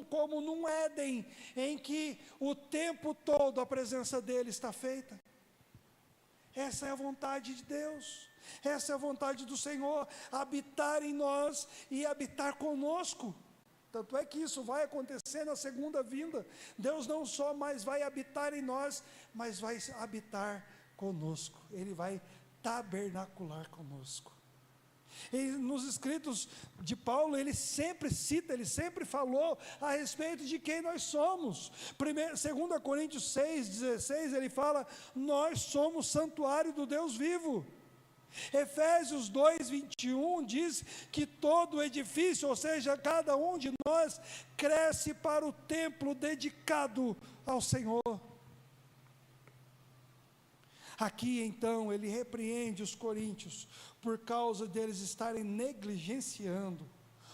como num Éden, em que o tempo todo a presença dele está feita. Essa é a vontade de Deus, essa é a vontade do Senhor, habitar em nós e habitar conosco. Tanto é que isso vai acontecer na segunda vinda. Deus não só mais vai habitar em nós, mas vai habitar conosco. Ele vai tabernacular conosco. E nos escritos de Paulo, ele sempre cita, ele sempre falou a respeito de quem nós somos. 2 Coríntios 6,16, ele fala: nós somos santuário do Deus vivo. Efésios 2,21 diz que todo edifício, ou seja, cada um de nós, cresce para o templo dedicado ao Senhor. Aqui então ele repreende os coríntios por causa deles estarem negligenciando,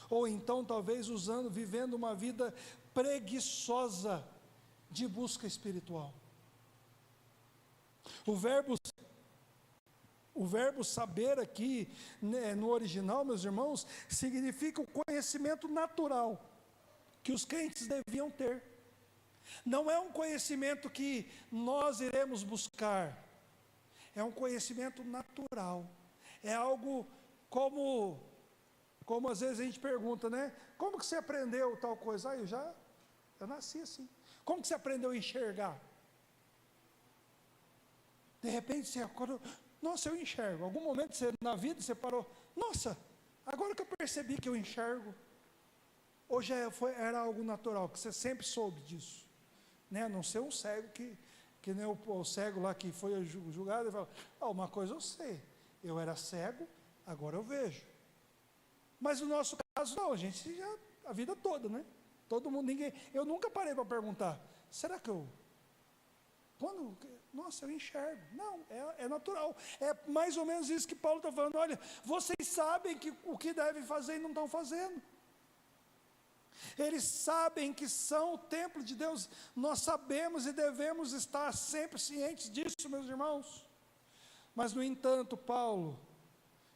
ou então talvez vivendo uma vida preguiçosa de busca espiritual. O verbo saber aqui, né, no original, meus irmãos, significa o conhecimento natural que os crentes deviam ter. Não é um conhecimento que nós iremos buscar, é um conhecimento natural. É algo como às vezes a gente pergunta, né? Como que você aprendeu tal coisa? Eu nasci assim. Como que você aprendeu a enxergar? De repente você acorda, nossa, eu enxergo. Algum momento na vida você parou, nossa, agora que eu percebi que eu enxergo. Ou era algo natural, que você sempre soube disso, né? A não ser um cego que nem o cego lá que foi julgado e fala: uma coisa eu sei, eu era cego, agora eu vejo. Mas no nosso caso não, a gente a vida toda, né? Todo mundo, eu nunca parei para perguntar, será que nossa, eu enxergo. Não, é natural. É mais ou menos isso que Paulo está falando. Olha, vocês sabem o que devem fazer e não estão fazendo. Eles sabem que são o templo de Deus. Nós sabemos e devemos estar sempre cientes disso, meus irmãos. Mas, no entanto, Paulo,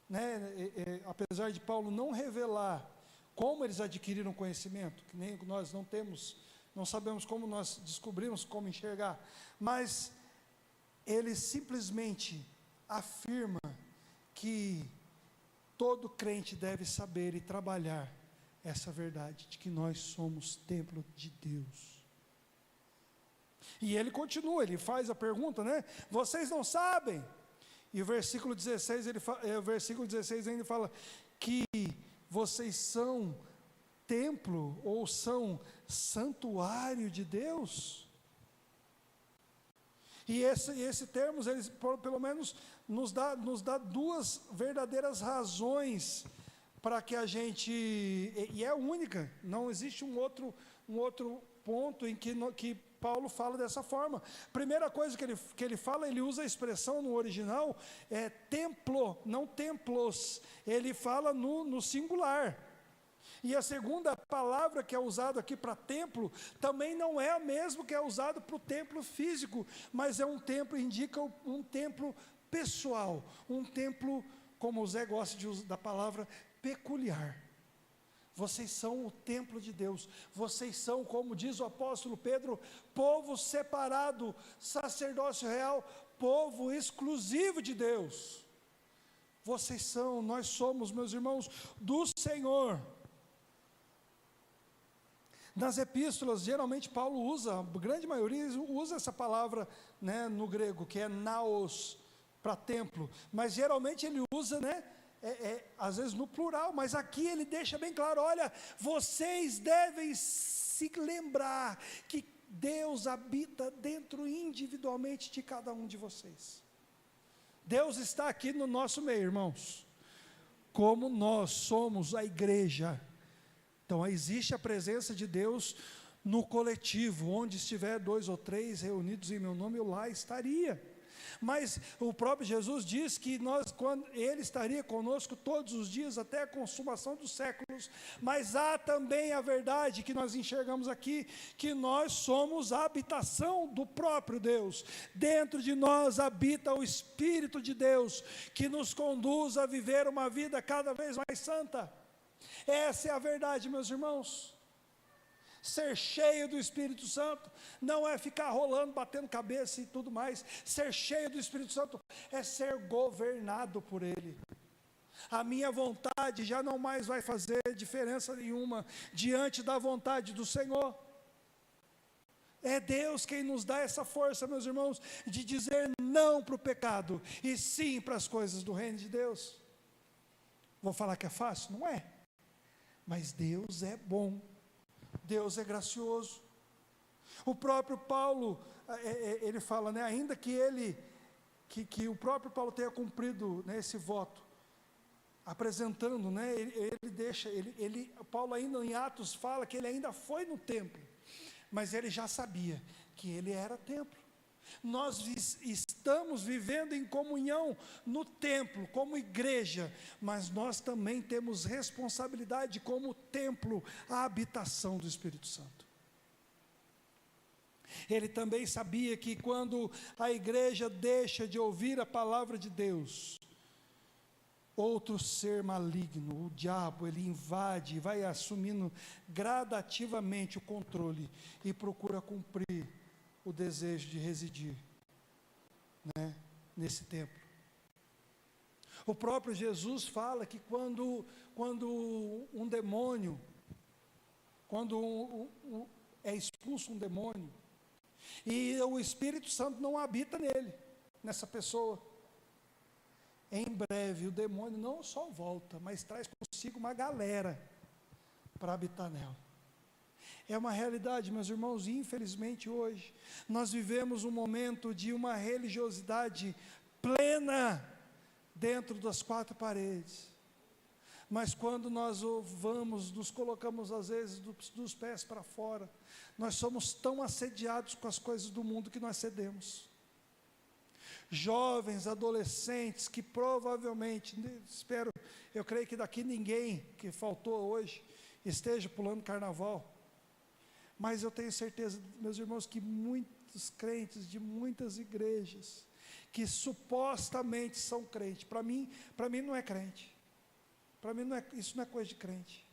né, apesar de Paulo não revelar como eles adquiriram conhecimento, que nem nós não sabemos como nós descobrimos como enxergar, mas ele simplesmente afirma que todo crente deve saber e trabalhar essa verdade, de que nós somos templo de Deus. E ele continua, ele faz a pergunta, né? Vocês não sabem? E o versículo 16, ainda fala que vocês são templo ou são santuário de Deus. E esse termo, eles, pelo menos, nos dá duas verdadeiras razões para que a gente, e é única, não existe um outro ponto em que Paulo fala dessa forma. Primeira coisa que ele fala, ele usa a expressão no original, templo, não templos, ele fala no singular. E a segunda palavra que é usada aqui para templo, também não é a mesma que é usada para o templo físico, mas é um templo, indica um templo pessoal, um templo, como o Zé gosta de usar da palavra, peculiar. Vocês são o templo de Deus, vocês são, como diz o apóstolo Pedro, povo separado, sacerdócio real, povo exclusivo de Deus. Nós somos, meus irmãos, do Senhor. Nas epístolas, geralmente Paulo usa, a grande maioria usa essa palavra, né, no grego, que é naos, para templo, mas geralmente ele usa, né, às vezes no plural, mas aqui ele deixa bem claro: olha, vocês devem se lembrar que Deus habita dentro individualmente de cada um de vocês. Deus está aqui no nosso meio, irmãos, como nós somos a igreja. Então existe a presença de Deus no coletivo, onde estiver 2 ou 3 reunidos em meu nome, eu lá estaria. Mas o próprio Jesus diz que Ele estaria conosco todos os dias até a consumação dos séculos. Mas há também a verdade que nós enxergamos aqui, que nós somos a habitação do próprio Deus. Dentro de nós habita o Espírito de Deus, que nos conduz a viver uma vida cada vez mais santa. Essa é a verdade, meus irmãos. Ser cheio do Espírito Santo não é ficar rolando, batendo cabeça e tudo mais. Ser cheio do Espírito Santo é ser governado por Ele. A minha vontade já não mais vai fazer diferença nenhuma diante da vontade do Senhor. É Deus quem nos dá essa força, meus irmãos, de dizer não para o pecado e sim para as coisas do reino de Deus. Vou falar que é fácil? Não é. Mas Deus é bom. Deus é gracioso. O próprio Paulo, ele fala, né, ainda que o próprio Paulo tenha cumprido, né, esse voto, apresentando, né, Paulo ainda em Atos fala que ele ainda foi no templo, mas ele já sabia que ele era templo. Nós estamos vivendo em comunhão no templo, como igreja, mas nós também temos responsabilidade como templo, a habitação do Espírito Santo. Ele também sabia que quando a igreja deixa de ouvir a palavra de Deus, outro ser maligno, o diabo, ele invade, vai assumindo gradativamente o controle e procura cumprir o desejo de residir, né, nesse templo. O próprio Jesus fala que quando um demônio, é expulso um demônio, e o Espírito Santo não habita nele, nessa pessoa, em breve o demônio não só volta, mas traz consigo uma galera para habitar nela. É uma realidade, meus irmãos, e infelizmente hoje nós vivemos um momento de uma religiosidade plena dentro das quatro paredes, mas quando nós vamos, nos colocamos às vezes dos pés para fora, nós somos tão assediados com as coisas do mundo que nós cedemos. Jovens, adolescentes, que provavelmente, eu creio que daqui ninguém que faltou hoje esteja pulando carnaval, mas eu tenho certeza, meus irmãos, que muitos crentes de muitas igrejas, que supostamente são crentes, para mim não é crente, para mim isso não é coisa de crente,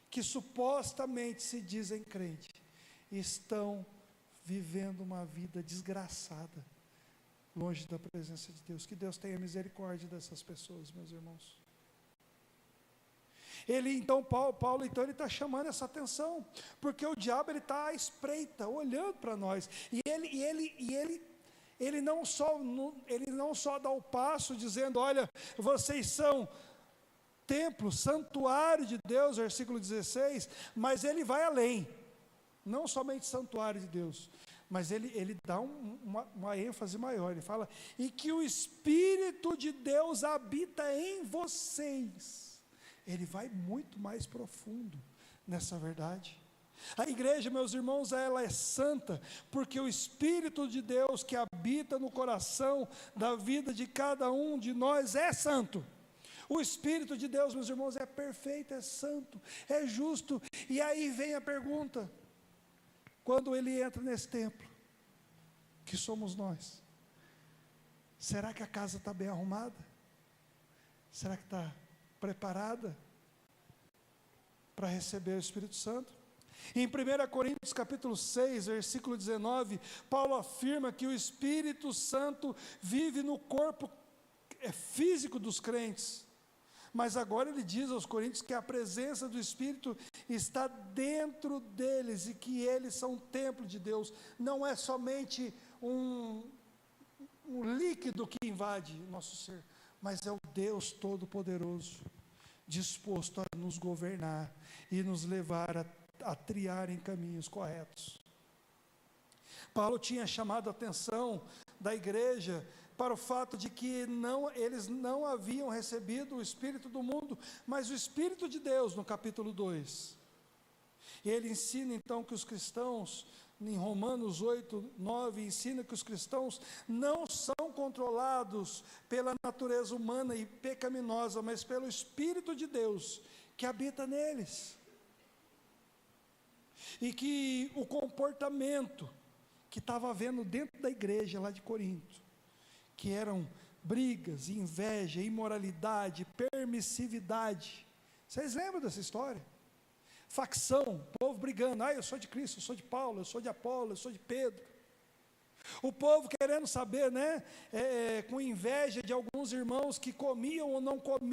que supostamente se dizem crente, estão vivendo uma vida desgraçada, longe da presença de Deus. Que Deus tenha misericórdia dessas pessoas, meus irmãos. Paulo ele está chamando essa atenção, porque o diabo ele está à espreita, olhando para nós, e ele não só dá o passo dizendo, olha, vocês são templo, santuário de Deus, versículo 16, mas ele vai além, não somente santuário de Deus, mas ele dá uma ênfase maior, ele fala, e que o Espírito de Deus habita em vocês. Ele vai muito mais profundo nessa verdade. A igreja, meus irmãos, ela é santa, porque o Espírito de Deus que habita no coração da vida de cada um de nós é santo. O Espírito de Deus, meus irmãos, é perfeito, é santo, é justo. E aí vem a pergunta, quando ele entra nesse templo, que somos nós, será que a casa está bem arrumada? Será que está preparada para receber o Espírito Santo? Em 1 Coríntios capítulo 6, versículo 19, Paulo afirma que o Espírito Santo vive no corpo físico dos crentes, mas agora ele diz aos coríntios que a presença do Espírito está dentro deles e que eles são um templo de Deus. Não é somente um líquido que invade o nosso ser, mas é o Deus Todo-Poderoso, disposto a nos governar e nos levar a triar em caminhos corretos. Paulo tinha chamado a atenção da igreja para o fato de que eles não haviam recebido o Espírito do mundo, mas o Espírito de Deus, no capítulo 2. E ele ensina então que os cristãos, em Romanos 8, 9, ensina que os cristãos não são controlados pela natureza humana e pecaminosa, mas pelo Espírito de Deus que habita neles. E que o comportamento que estava havendo dentro da igreja lá de Corinto, que eram brigas, inveja, imoralidade, permissividade. Vocês lembram dessa história? Facção, o povo povo brigando, eu sou de Cristo, eu sou de Paulo, eu sou de Apolo, eu sou de Pedro. O povo querendo saber, com inveja de alguns irmãos que comiam ou não comiam